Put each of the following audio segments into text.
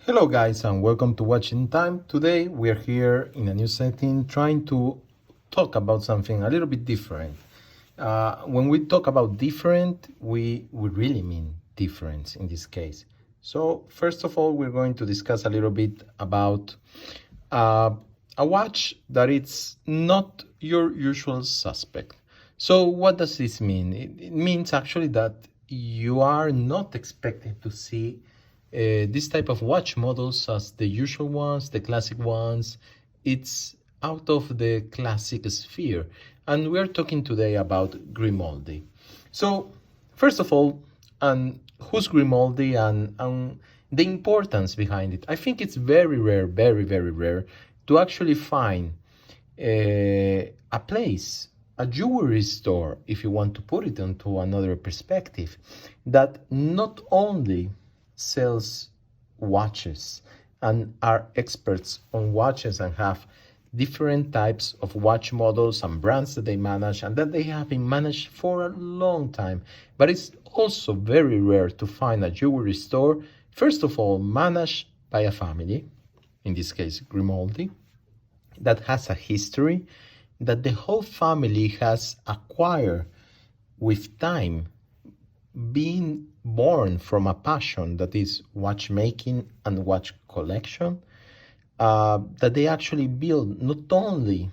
Hello guys and welcome to Watching Time. Today we're here in a new setting trying to talk about something a little bit different. When we talk about different, we really mean difference in this case. So first of all, we're going to discuss a little bit about uh, a watch that it's not your usual suspect. So what does this mean? It means actually that you are not expected to see this type of watch models as the usual ones, the classic ones. It's out of the classic sphere. And we're talking today about Grimaldi. So, first of all, who's Grimaldi and the importance behind it? I think it's very rare, very rare, to actually find a place, a jewelry store, if you want to put it into another perspective, that not only sells watches and are experts on watches and have different types of watch models and brands that they manage and that they have been managed for a long time. But it's also very rare to find a jewelry store, first of all, managed by a family, in this case Grimoldi, that has a history that the whole family has acquired with time, being born from a passion that is watchmaking and watch collection, that they actually build not only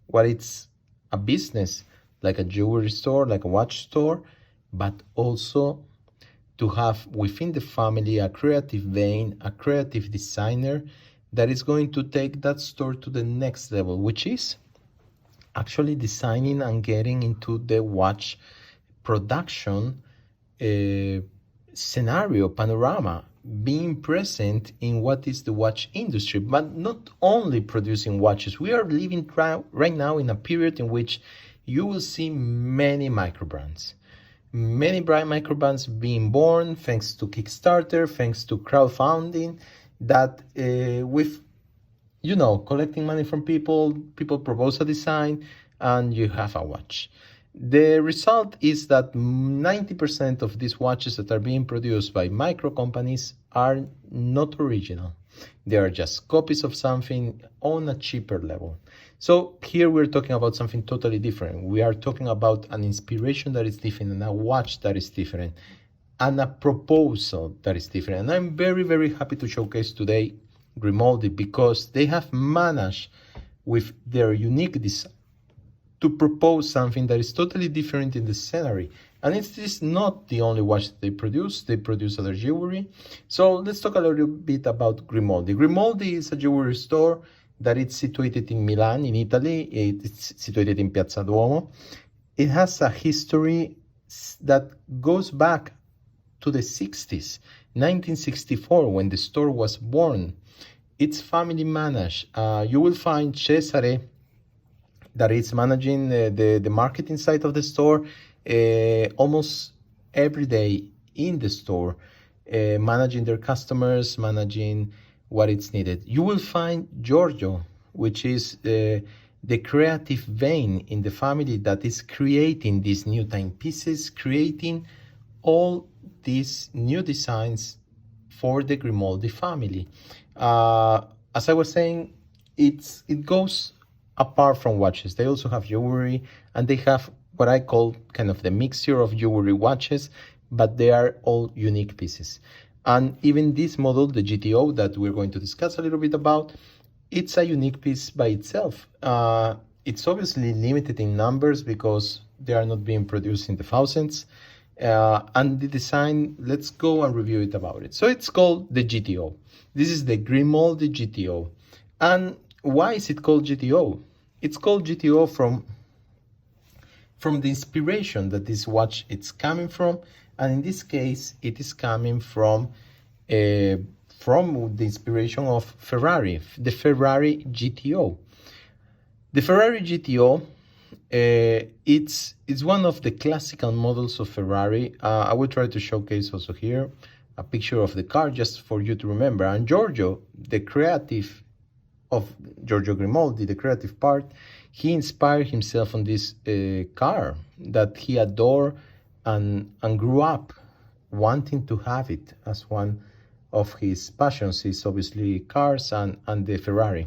what it's a business like a jewelry store, like a watch store, but also to have within the family a creative vein, a creative designer that is going to take that store to the next level, which is actually designing and getting into the watch production scenario, panorama, being present in what is the watch industry, but not only producing watches. We are living right now in a period in which you will see many micro brands being born thanks to Kickstarter, thanks to crowdfunding, that with collecting money from people propose a design and you have a watch. The result is that 90% of these watches that are being produced by micro companies are not original. They are just copies of something on a cheaper level. So here we're talking about something totally different. We are talking about an inspiration that is different and a watch that is different and a proposal that is different. And I'm very happy to showcase today Grimoldi because they have managed with their unique design to propose something that is totally different in the scenery. And it is not the only watch that they produce other jewelry. So let's talk a little bit about Grimoldi. Grimoldi is a jewelry store that is situated in Milan, in Italy. It's situated in Piazza Duomo. It has a history that goes back to the 60s, 1964, when the store was born. It's family managed. You will find Cesare, that is managing the marketing side of the store almost every day in the store, managing their customers, managing what is needed. You will find Giorgio, which is the creative vein in the family that is creating these new timepieces, creating all these new designs for the Grimoldi family. As I was saying, it goes apart from watches. They also have jewelry, and they have what I call kind of the mixture of jewelry watches, but they are all unique pieces. And even this model, the GTO, that we're going to discuss a little bit about, it's a unique piece by itself. It's obviously limited in numbers because they are not being produced in the thousands. And the design, let's go and review it about it. So it's called the GTO. This is the Grimoldi GTO. And why is it called GTO? It's called GTO from the inspiration that this watch it's coming from, and in this case, it is coming from the inspiration of Ferrari, the Ferrari GTO. The Ferrari GTO, it's one of the classical models of Ferrari. I will try to showcase also here a picture of the car just for you to remember. And Giorgio, the creative of Giorgio Grimoldi, the creative part, he inspired himself on this car that he adored and grew up wanting to have it as one of his passions is obviously cars and the Ferrari.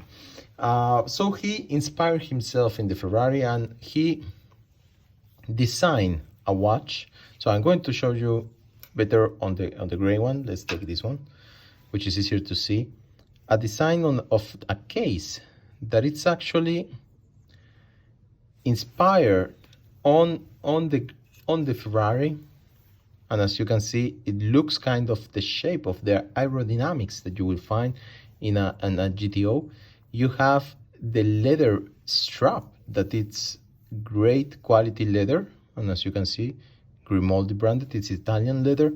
So he inspired himself in the Ferrari and he designed a watch. So I'm going to show you better on the gray one. Let's take this one, which is easier to see. A design of a case that it's actually inspired on the Ferrari, and as you can see, it looks kind of the shape of the aerodynamics that you will find in a GTO. You have the leather strap that it's great quality leather, and as you can see, Grimoldi branded, it's Italian leather,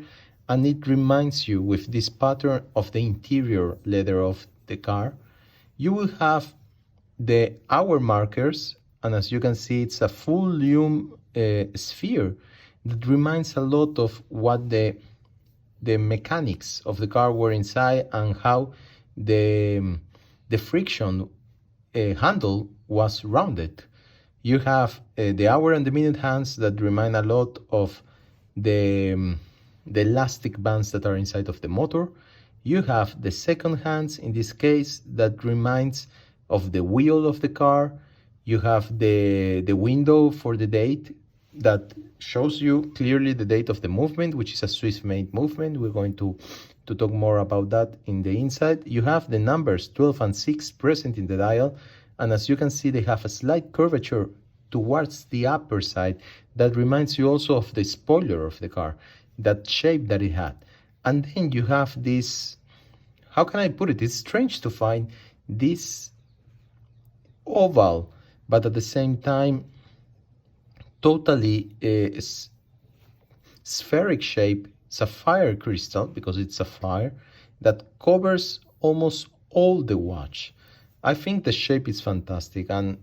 and it reminds you with this pattern of the interior leather of the car. You will have the hour markers, and as you can see, it's a full lume sphere that reminds a lot of what the mechanics of the car were inside and how the friction handle was rounded. You have the hour and the minute hands that remind a lot of the elastic bands that are inside of the motor. You have the second hands, in this case, that reminds of the wheel of the car. You have the window for the date that shows you clearly the date of the movement, which is a Swiss-made movement. We're going to talk more about that in the inside. You have the numbers 12 and 6 present in the dial, and as you can see, they have a slight curvature towards the upper side that reminds you also of the spoiler of the car, that shape that it had. And then you have this, how can I put it? It's strange to find this oval, but at the same time, totally spheric shape sapphire crystal, because it's sapphire, that covers almost all the watch. I think the shape is fantastic, and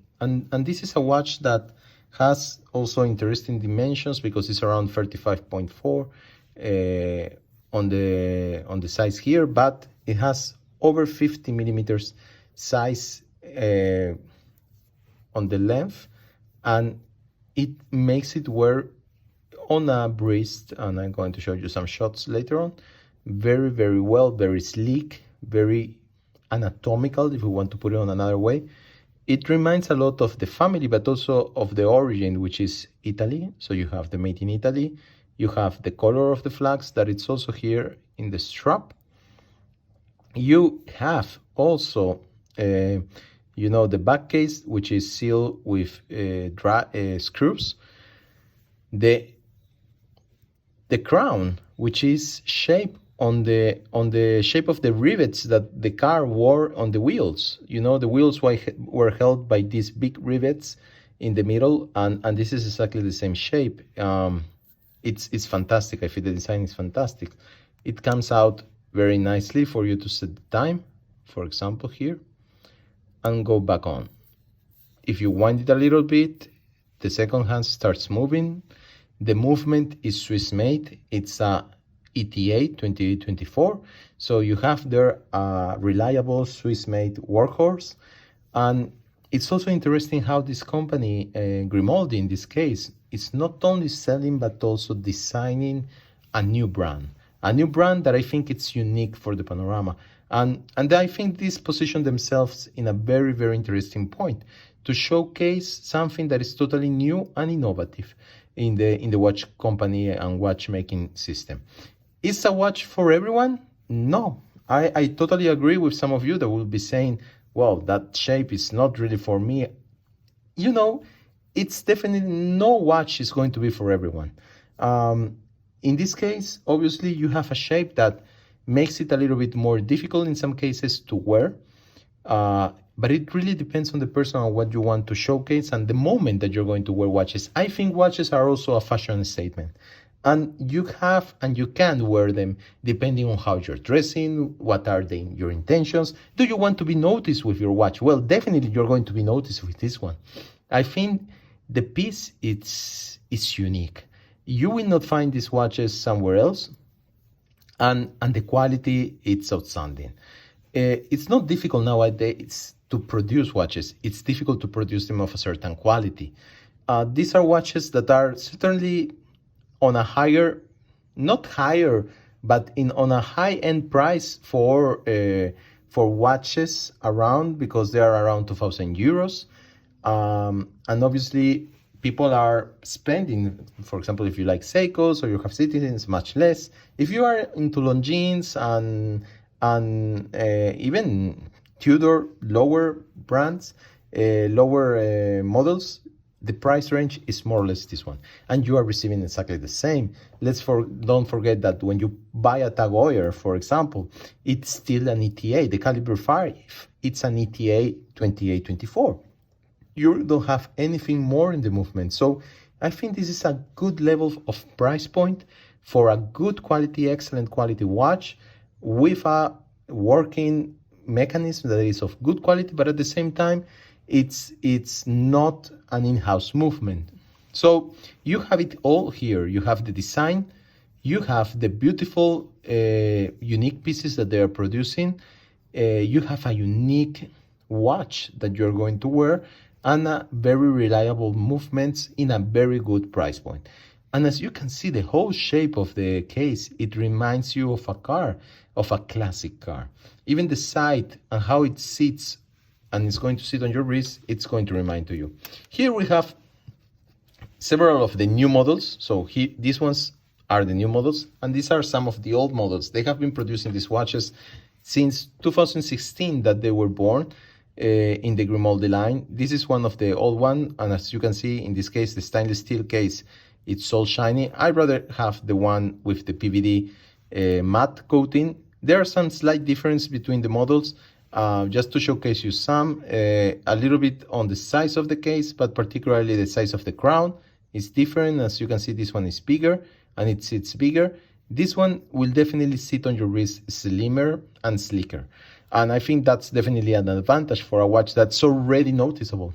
this is a watch that has also interesting dimensions because it's around 35.4 on the size here, but it has over 50 millimeters size on the length, and it makes it wear on a wrist, and I'm going to show you some shots later on, very, very well, very sleek, very anatomical, if we want to put it on another way. It reminds a lot of the family, but also of the origin, which is Italy. So you have the made in Italy. You have the color of the flags that it's also here in the strap. You have also, the back case, which is sealed with screws. The crown, which is shaped on the shape of the rivets that the car wore on the wheels. The wheels were held by these big rivets in the middle, and this is exactly the same shape. It's fantastic. I feel the design is fantastic. It comes out very nicely for you to set the time, for example here, and go back on. If you wind it a little bit, the second hand starts moving. The movement is Swiss made. It's a ETA 2824. So you have there a reliable Swiss made workhorse. And it's also interesting how this company, Grimoldi in this case, is not only selling but also designing a new brand that I think it's unique for the Panorama. And I think these position themselves in a very, very interesting point to showcase something that is totally new and innovative in the watch company and watchmaking system. Is a watch for everyone? No. I totally agree with some of you that will be saying, well, that shape is not really for me. It's definitely no watch is going to be for everyone. In this case, obviously, you have a shape that makes it a little bit more difficult in some cases to wear. But it really depends on the person and what you want to showcase and the moment that you're going to wear watches. I think watches are also a fashion statement. And you have and you can wear them depending on how you're dressing, what are your intentions. Do you want to be noticed with your watch? Well, definitely you're going to be noticed with this one. I think the piece is unique. You will not find these watches somewhere else. And the quality, it's outstanding. It's not difficult nowadays to produce watches. It's difficult to produce them of a certain quality. These are watches that are certainly on a higher, not higher But on a high-end price for watches around, because they are around 2,000 euros. And obviously, people are spending, for example, if you like Seikos or you have Citizens, much less. If you are into Longines and even Tudor, lower brands, lower models, the price range is more or less this one, and you are receiving exactly the same. Don't forget that when you buy a Tag Heuer, for example, it's still an ETA. The Caliber 5, it's an ETA 2824. You don't have anything more in the movement. So I think this is a good level of price point for a good quality, excellent quality watch with a working mechanism that is of good quality, but at the same time, it's not an in-house movement. So you have it all here. You have the design, you have the beautiful, unique pieces that they are producing. You have a unique watch that you're going to wear, and a very reliable movements in a very good price point. And as you can see, the whole shape of the case, it reminds you of a car, of a classic car. Even the side and how it sits, and it's going to sit on your wrist, it's going to remind to you. Here we have several of the new models. So these ones are the new models, and these are some of the old models. They have been producing these watches since 2016 that they were born in the Grimoldi line. This is one of the old one, and as you can see, in this case, the stainless steel case, it's all shiny. I'd rather have the one with the PVD matte coating. There are some slight difference between the models. Just to showcase you some, a little bit on the size of the case, but particularly the size of the crown is different. As you can see, this one is bigger and it sits bigger. This one will definitely sit on your wrist slimmer and sleeker. And I think that's definitely an advantage for a watch that's already noticeable.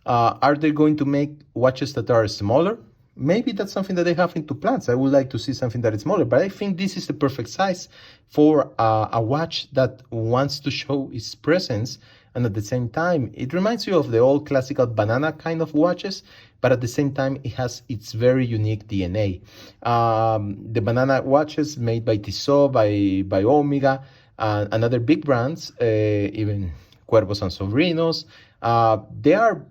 Are they going to make watches that are smaller? Maybe that's something that they have into plans. I would like to see something that is smaller, but I think this is the perfect size for a watch that wants to show its presence. And at the same time, it reminds you of the old classical banana kind of watches, but at the same time, it has its very unique DNA. The banana watches made by Tissot, by Omega, and other big brands, even Cuervos and Sobrinos, they are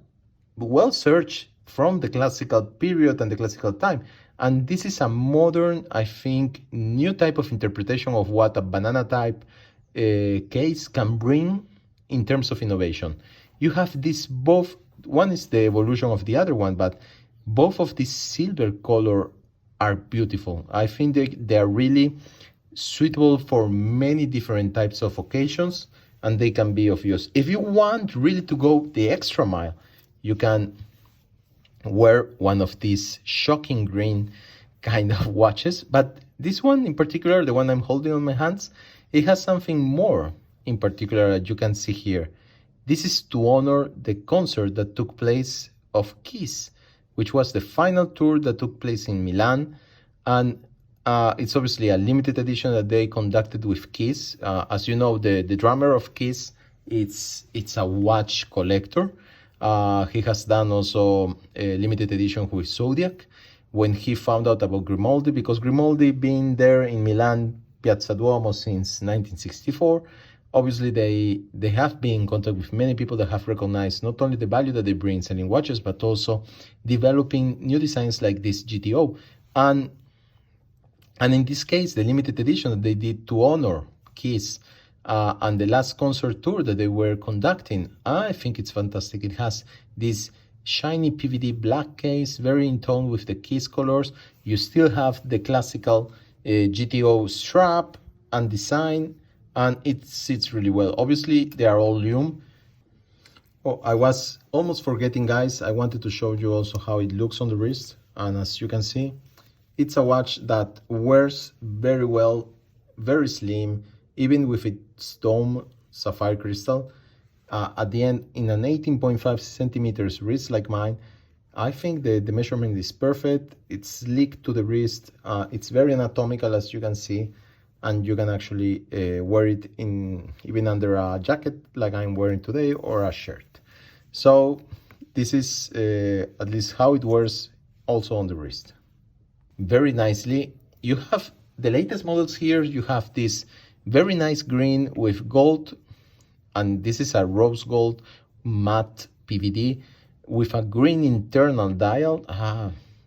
well searched from the classical period and the classical time. And this is a modern, I think, new type of interpretation of what a banana type case can bring in terms of innovation. You have this both, one is the evolution of the other one, but both of these silver color are beautiful. I think they are really suitable for many different types of occasions, and they can be of use. If you want really to go the extra mile, you can wear one of these shocking green kind of watches, but this one in particular, the one I'm holding on my hands, it has something more in particular that you can see here. This is to honor the concert that took place of Kiss, which was the final tour that took place in Milan, and it's obviously a limited edition that they conducted with Kiss. As you know, the drummer of Kiss, it's a watch collector. He has done also a limited edition with Zodiac. When he found out about Grimoldi, because Grimoldi been there in Milan, Piazza Duomo since 1964, obviously they have been in contact with many people that have recognized not only the value that they bring selling watches, but also developing new designs like this GTO. And in this case, the limited edition that they did to honor Kiss, and the last concert tour that they were conducting, I think it's fantastic. It has this shiny PVD black case, very in tone with the Kiss colors. You still have the classical GTO strap and design, and it sits really well. Obviously, they are all lume. Oh, I was almost forgetting, guys. I wanted to show you also how it looks on the wrist. And as you can see, it's a watch that wears very well, very slim, even with its dome sapphire crystal. At the end, in an 18.5 centimeters wrist like mine, I think the measurement is perfect. It's sleek to the wrist. It's very anatomical, as you can see, and you can actually wear it in even under a jacket like I'm wearing today, or a shirt. So this is at least how it wears also on the wrist. Very nicely. You have the latest models here, you have this very nice green with gold, and this is a rose gold matte PVD with a green internal dial.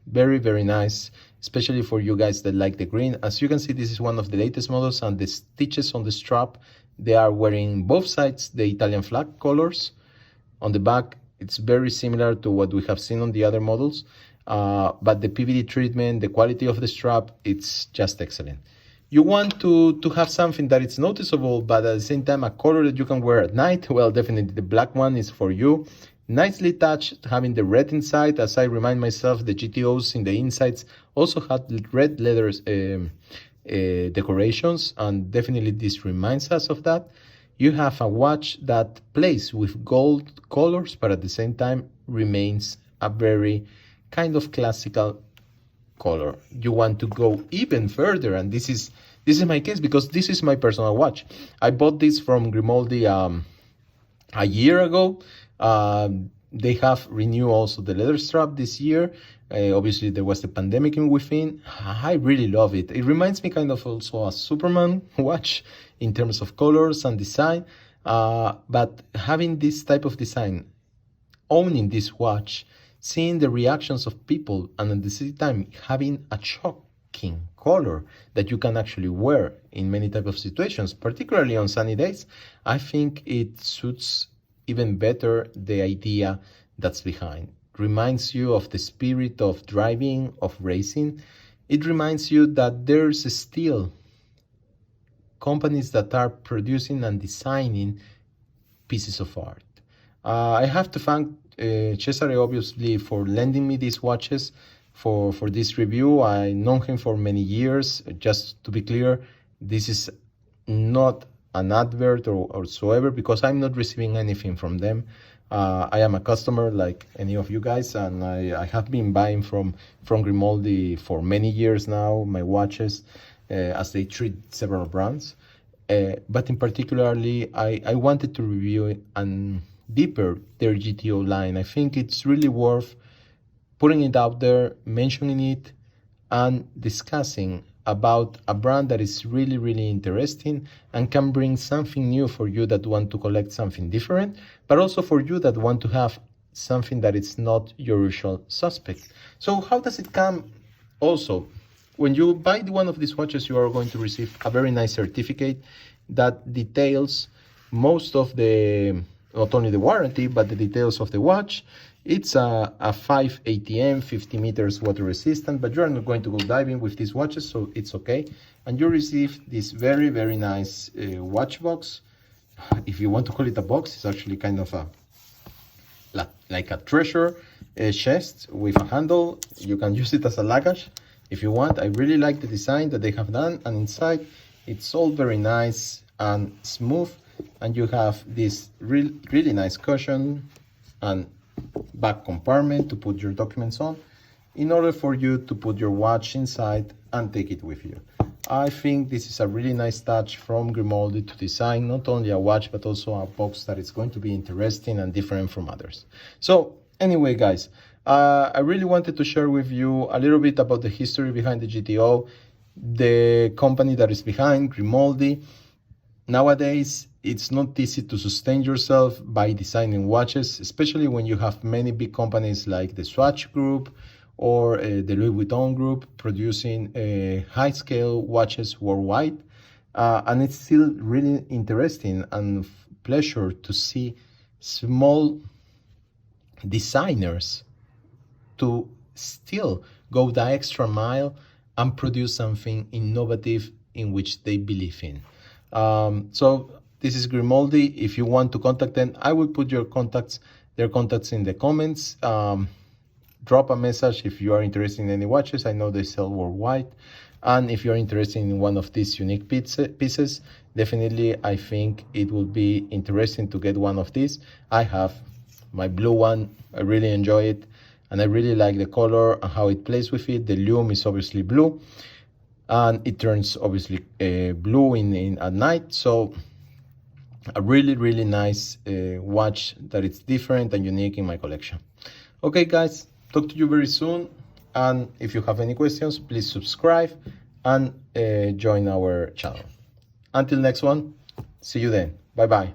Very, very nice, especially for you guys that like the green. As you can see, this is one of the latest models, and the stitches on the strap, they are wearing both sides the Italian flag colors. On the back, it's very similar to what we have seen on the other models, but the PVD treatment, the quality of the strap, it's just excellent. You want to have something that is noticeable, but at the same time a color that you can wear at night. Well, definitely the black one is for you. Nicely touched, having the red inside. As I remind myself, the GTOs in the insides also had red leathers decorations, and definitely this reminds us of that. You have a watch that plays with gold colors, but at the same time remains a very kind of classical color. You want to go even further, and this is my case because this is my personal watch. I bought this from Grimoldi a year ago. They have renewed also the leather strap this year. Obviously, there was the pandemic in within. I really love it. It reminds me kind of also a Superman watch in terms of colors and design. But having this type of design, owning this watch, seeing the reactions of people, and at the same time having a shocking color that you can actually wear in many types of situations, particularly on sunny days, I think it suits even better the idea that's behind. Reminds you of the spirit of driving, of racing. It reminds you that there's still companies that are producing and designing pieces of art. I have to thank Cesare, obviously, for lending me these watches for this review. I known him for many years. Just to be clear, this is not an advert or whatsoever, because I'm not receiving anything from them. I am a customer like any of you guys, and I have been buying from Grimoldi for many years now, my watches, as they treat several brands. But in particularly, I wanted to review and deeper their GTO line. I think it's really worth putting it out there, mentioning it, and discussing about a brand that is really, really interesting and can bring something new for you that want to collect something different, but also for you that want to have something that is not your usual suspect. So how does it come? Also, when you buy one of these watches, you are going to receive a very nice certificate that details most of the, not only the warranty, but the details of the watch. It's a 5 ATM, 50 meters water resistant, but you're not going to go diving with these watches, so it's okay. And you receive this very, very nice watch box. If you want to call it a box, it's actually kind of like a treasure chest with a handle. You can use it as a luggage if you want. I really like the design that they have done, and inside it's all very nice and smooth, and you have this really nice cushion and back compartment to put your documents on, in order for you to put your watch inside and take it with you. I think this is a really nice touch from Grimoldi to design not only a watch but also a box that is going to be interesting and different from others. So anyway, guys, I really wanted to share with you a little bit about the history behind the GTO, the company that is behind Grimoldi. Nowadays, it's not easy to sustain yourself by designing watches, especially when you have many big companies like the Swatch Group or the Louis Vuitton Group producing high-scale watches worldwide. And it's still really interesting and pleasure to see small designers to still go the extra mile and produce something innovative in which they believe in. So this is Grimoldi. If you want to contact them, I will put their contacts in the comments. Drop a message if you are interested in any watches. I know they sell worldwide. And if you're interested in one of these unique pieces, definitely I think it will be interesting to get one of these. I have my blue one. I really enjoy it, and I really like the color and how it plays with it. The lume is obviously blue, and it turns obviously blue in at night. So a really, really nice watch that is different and unique in my collection. Okay, guys, talk to you very soon. And if you have any questions, please subscribe, and join our channel. Until next one, see you then. Bye bye.